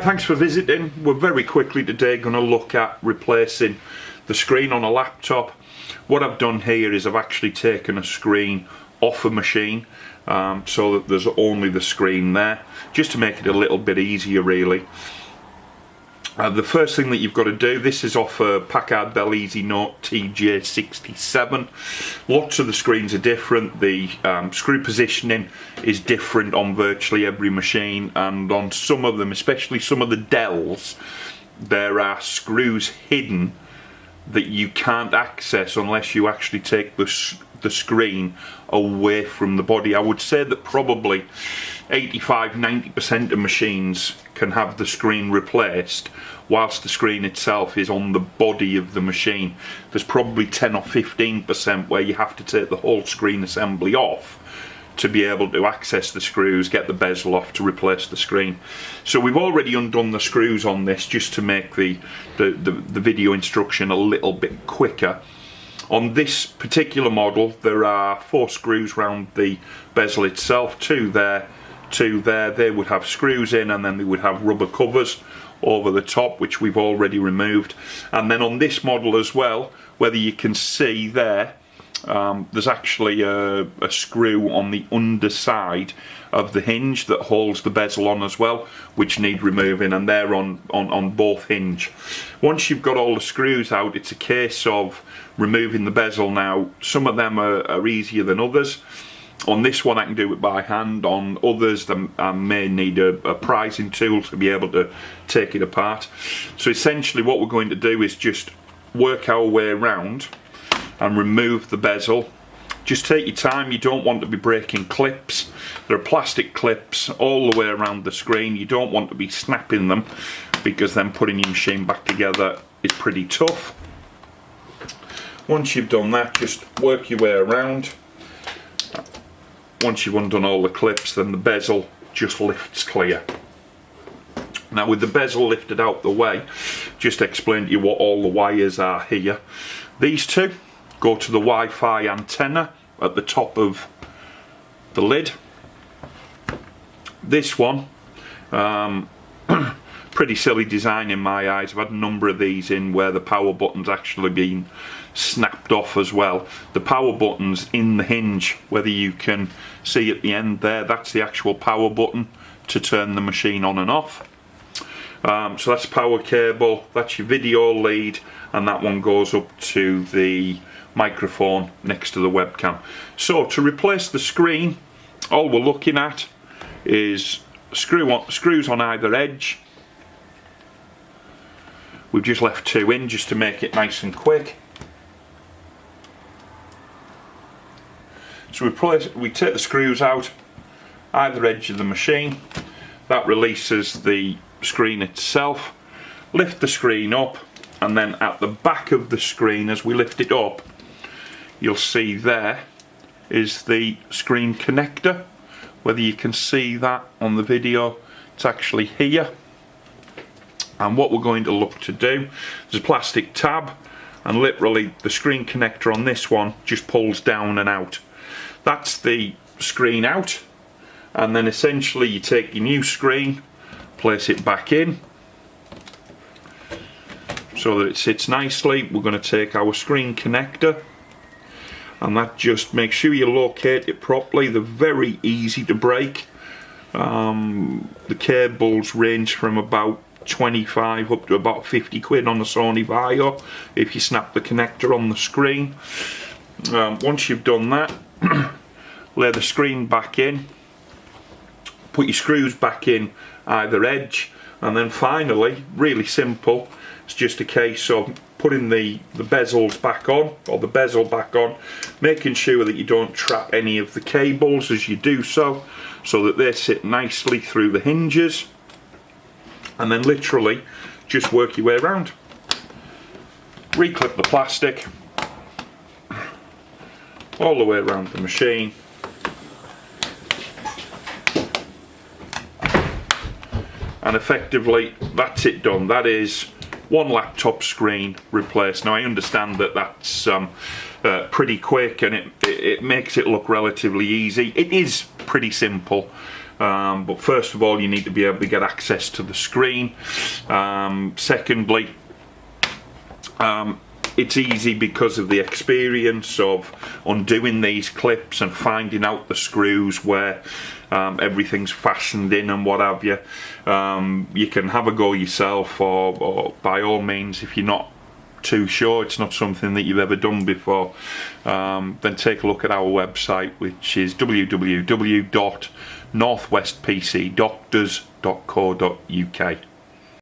thanks for visiting. We're very quickly today going to look at replacing the screen on a laptop. What I've done here is I've actually taken a screen off a machine so that there's only the screen there, just to make it a little bit easier really. The first thing that you've got to do, this is off a Packard Bell EasyNote TJ67. Lots of the screens are different. The screw positioning is different on virtually every machine, and on some of them, especially some of the Dells, there are screws hidden that you can't access unless you actually take the screen away from the body. I would say that probably 85–90% of machines can have the screen replaced whilst the screen itself is on the body of the machine. There's probably 10 or 15% where you have to take the whole screen assembly off to be able to access the screws, get the bezel off to replace the screen. So we've already undone the screws on this just to make the video instruction a little bit quicker. On this particular model there are 4 screws round the bezel itself, two there. They would have screws in, and then they would have rubber covers over the top, which we've already removed. And then on this model as well, whether you can see there, there's actually a screw on the underside of the hinge that holds the bezel on as well, which need removing, and they're on both hinge. Once you've got all the screws out, it's a case of removing the bezel. Now some of them are easier than others. On this one I can do it by hand. On others I may need a prizing tool to be able to take it apart. So essentially what we're going to do is just work our way around and remove the bezel. Just take your time, you don't want to be breaking clips. There are plastic clips all the way around the screen. You don't want to be snapping them, because then putting your machine back together is pretty tough. Once you've done that, just work your way around. Once you've undone all the clips, then the bezel just lifts clear. Now with the bezel lifted out the way, just explain to you what all the wires are here. These two go to the Wi-Fi antenna at the top of the lid. This one, pretty silly design in my eyes. I've had a number of these in where the power button's actually been snapped off as well. The power button's in the hinge, whether you can see at the end there, that's the actual power button to turn the machine on and off. So that's power cable, that's your video lead, and that one goes up to the microphone next to the webcam. So to replace the screen, all we're looking at is screws on either edge. We've just left 2 in just to make it nice and quick. So we take the screws out either edge of the machine. That releases the screen itself. Lift the screen up, and then at the back of the screen, as we lift it up, you'll see there is the screen connector. Whether you can see that on the video, it's actually here. And what we're going to look to do, there's a plastic tab, and literally the screen connector on this one just pulls down and out. That's the screen out, and then essentially you take your new screen, place it back in so that it sits nicely. We're going to take our screen connector, and that just make sure you locate it properly. They're very easy to break. The cables range from about 25 up to about 50 quid on the Sony Vaio if you snap the connector on the screen. Once you've done that, lay the screen back in, put your screws back in either edge, and then finally, really simple, it's just a case of putting the bezels back on, or the bezel back on, making sure that you don't trap any of the cables as you do so that they sit nicely through the hinges, and then literally just work your way around. Reclip the plastic all the way around the machine, and effectively that's it done. That is one laptop screen replaced. Now I understand that that's pretty quick, and it makes it look relatively easy. It is pretty simple. but first of all, you need to be able to get access to the screen. Secondly, it's easy because of the experience of undoing these clips and finding out the screws where everything's fastened in and what have you. You can have a go yourself, or by all means, if you're not too sure, it's not something that you've ever done before, then take a look at our website, which is www.northwestpcdoctors.co.uk.